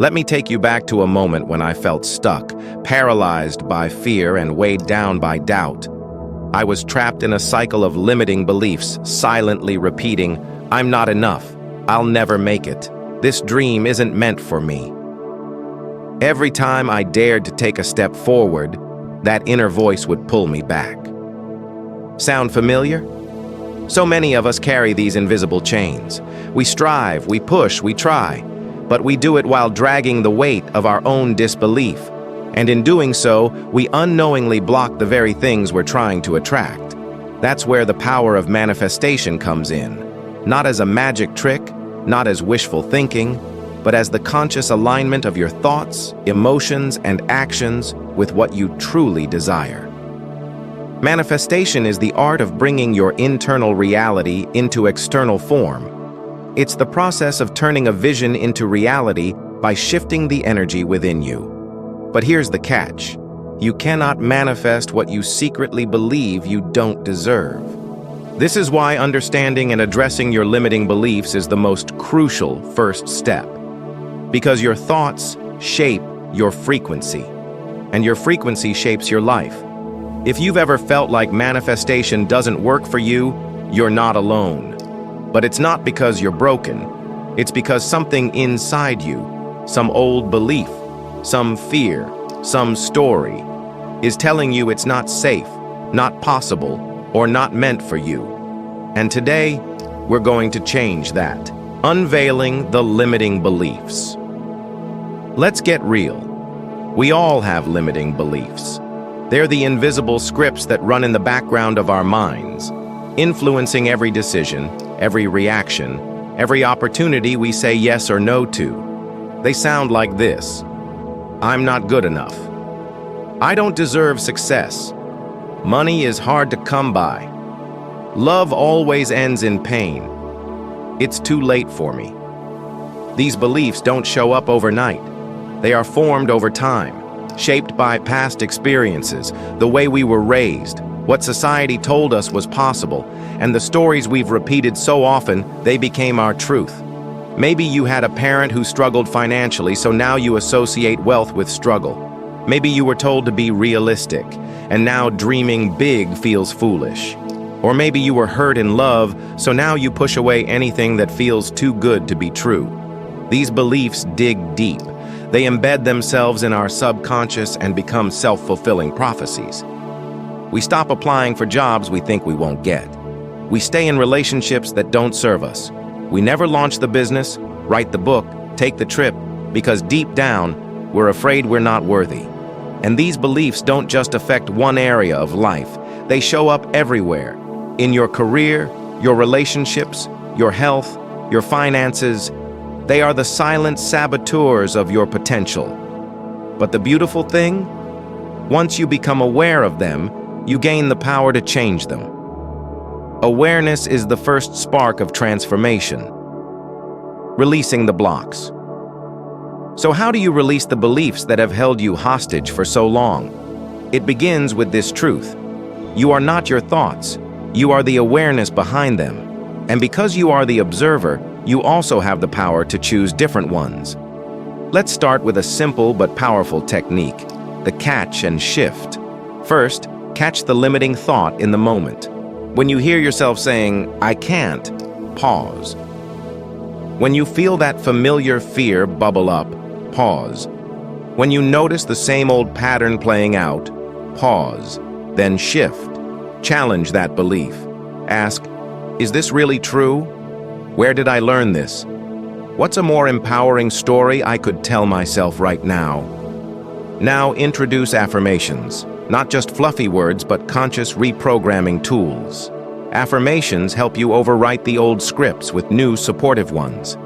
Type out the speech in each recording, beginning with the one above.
Let me take you back to a moment when I felt stuck, paralyzed by fear and weighed down by doubt. I was trapped in a cycle of limiting beliefs, silently repeating, "I'm not enough. I'll never make it. This dream isn't meant for me." Every time I dared to take a step forward, that inner voice would pull me back. Sound familiar? So many of us carry these invisible chains. We strive, we push, we try, but we do it while dragging the weight of our own disbelief. And in doing so, we unknowingly block the very things we're trying to attract. That's where the power of manifestation comes in. Not as a magic trick, not as wishful thinking, but as the conscious alignment of your thoughts, emotions, and actions with what you truly desire. Manifestation is the art of bringing your internal reality into external form. It's the process of turning a vision into reality by shifting the energy within you. But here's the catch. You cannot manifest what you secretly believe you don't deserve. This is why understanding and addressing your limiting beliefs is the most crucial first step. Because your thoughts shape your frequency, and your frequency shapes your life. If you've ever felt like manifestation doesn't work for you, you're not alone. But it's not because you're broken. It's because something inside you, some old belief, some fear, some story, is telling you it's not safe, not possible, or not meant for you. And today, we're going to change that, unveiling the limiting beliefs. Let's get real. We all have limiting beliefs. They're the invisible scripts that run in the background of our minds, influencing every decision, every reaction, every opportunity we say yes or no to. They sound like this: I'm not good enough. I don't deserve success. Money is hard to come by. Love always ends in pain. It's too late for me. These beliefs don't show up overnight. They are formed over time, shaped by past experiences, the way we were raised, what society told us was possible, and the stories we've repeated so often they became our truth. Maybe you had a parent who struggled financially, so now you associate wealth with struggle. Maybe you were told to be realistic, and now dreaming big feels foolish. Or maybe you were hurt in love, so now you push away anything that feels too good to be true. These beliefs dig deep. They embed themselves in our subconscious and become self-fulfilling prophecies. We stop applying for jobs we think we won't get. We stay in relationships that don't serve us. We never launch the business, write the book, take the trip, because deep down, we're afraid we're not worthy. And these beliefs don't just affect one area of life. They show up everywhere. In your career, your relationships, your health, your finances. They are the silent saboteurs of your potential. But the beautiful thing? Once you become aware of them, you gain the power to change them. Awareness is the first spark of transformation. Releasing the blocks. So how do you release the beliefs that have held you hostage for so long? It begins with this truth. You are not your thoughts. You are the awareness behind them. And because you are the observer, you also have the power to choose different ones. Let's start with a simple but powerful technique, the catch and shift. First, catch the limiting thought in the moment. When you hear yourself saying, "I can't," pause. When you feel that familiar fear bubble up, pause. When you notice the same old pattern playing out, pause, then shift. Challenge that belief. Ask, is this really true? Where did I learn this? What's a more empowering story I could tell myself right now? Now introduce affirmations, not just fluffy words, but conscious reprogramming tools. Affirmations help you overwrite the old scripts with new supportive ones.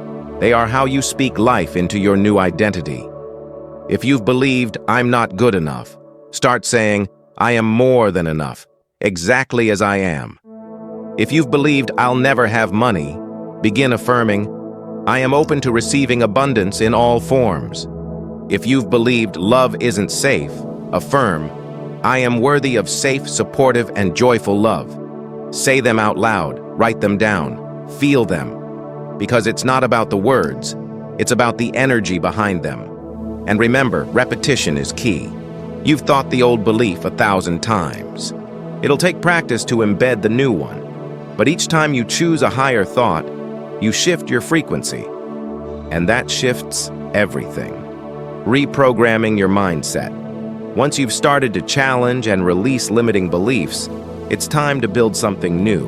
They are how you speak life into your new identity. If you've believed, "I'm not good enough," start saying, "I am more than enough, exactly as I am." If you've believed, "I'll never have money," begin affirming, "I am open to receiving abundance in all forms." If you've believed love isn't safe, affirm, "I am worthy of safe, supportive, and joyful love." Say them out loud, write them down, feel them. Because it's not about the words, It's about the energy behind them. And remember, repetition is key. You've thought the old belief 1,000 times. It'll take practice to embed the new one. But each time you choose a higher thought, you shift your frequency. And that shifts everything. Reprogramming your mindset. Once you've started to challenge and release limiting beliefs, it's time to build something new.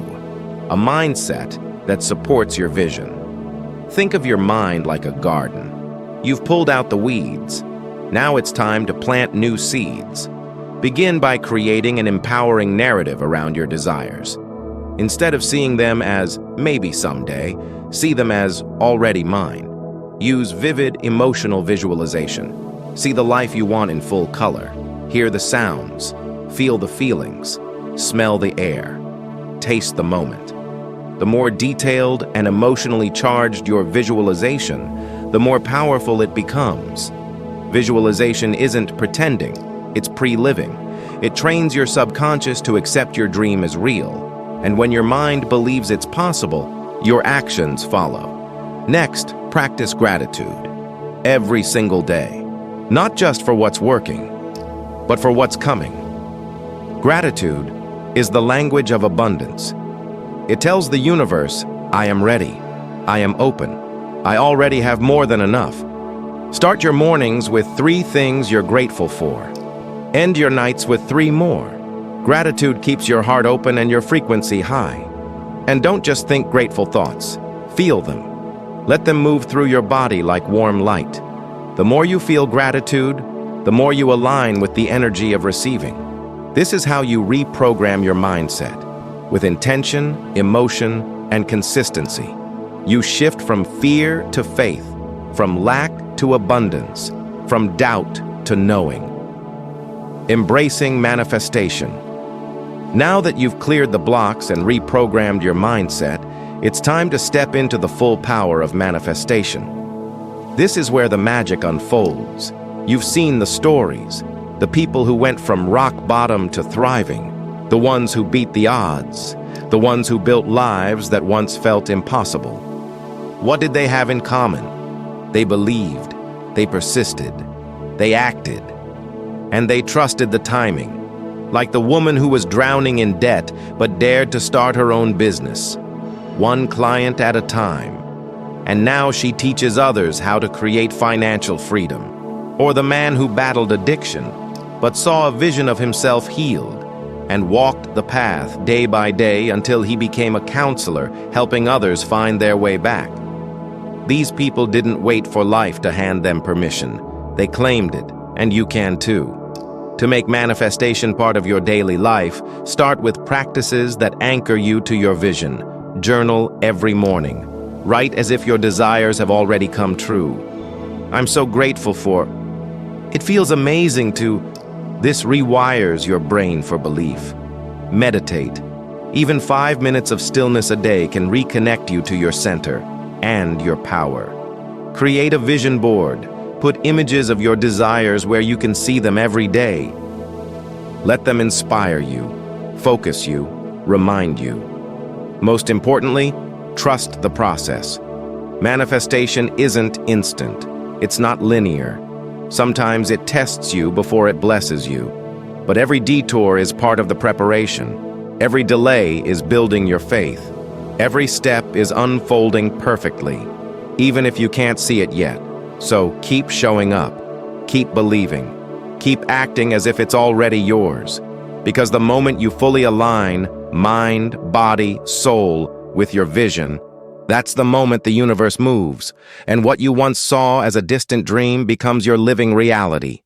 A mindset that supports your vision. Think of your mind like a garden. You've pulled out the weeds. Now it's time to plant new seeds. Begin by creating an empowering narrative around your desires. Instead of seeing them as maybe someday, see them as already mine. Use vivid emotional visualization. See the life you want in full color. Hear the sounds. Feel the feelings. Smell the air. Taste the moment. The more detailed and emotionally charged your visualization, the more powerful it becomes. Visualization isn't pretending, it's pre-living. It trains your subconscious to accept your dream as real. And when your mind believes it's possible, your actions follow. Next, practice gratitude. Every single day. Not just for what's working, but for what's coming. Gratitude is the language of abundance. It tells the universe, I am ready, I am open, I already have more than enough. Start your mornings with 3 things you're grateful for. End your nights with 3 more. Gratitude keeps your heart open and your frequency high. And don't just think grateful thoughts, feel them. Let them move through your body like warm light. The more you feel gratitude, the more you align with the energy of receiving. This is how you reprogram your mindset. With intention, emotion, and consistency. You shift from fear to faith, from lack to abundance, from doubt to knowing. Embracing manifestation. Now that you've cleared the blocks and reprogrammed your mindset, it's time to step into the full power of manifestation. This is where the magic unfolds. You've seen the stories, the people who went from rock bottom to thriving, the ones who beat the odds, the ones who built lives that once felt impossible. What did they have in common? They believed, they persisted, they acted, and they trusted the timing. Like the woman who was drowning in debt but dared to start her own business, one client at a time. And now she teaches others how to create financial freedom. Or the man who battled addiction, but saw a vision of himself healed and walked the path day by day until he became a counselor, helping others find their way back. These people didn't wait for life to hand them permission. They claimed it, and you can too. To make manifestation part of your daily life, start with practices that anchor you to your vision. Journal every morning. Write as if your desires have already come true. I'm so grateful for. It feels amazing to. This rewires your brain for belief. Meditate. Even 5 minutes of stillness a day can reconnect you to your center and your power. Create a vision board. Put images of your desires where you can see them every day. Let them inspire you, focus you, remind you. Most importantly, trust the process. Manifestation isn't instant. It's not linear. Sometimes it tests you before it blesses you. But every detour is part of the preparation. Every delay is building your faith. Every step is unfolding perfectly, even if you can't see it yet. So keep showing up. Keep believing. Keep acting as if it's already yours. Because the moment you fully align mind, body, soul with your vision, that's the moment the universe moves, and what you once saw as a distant dream becomes your living reality.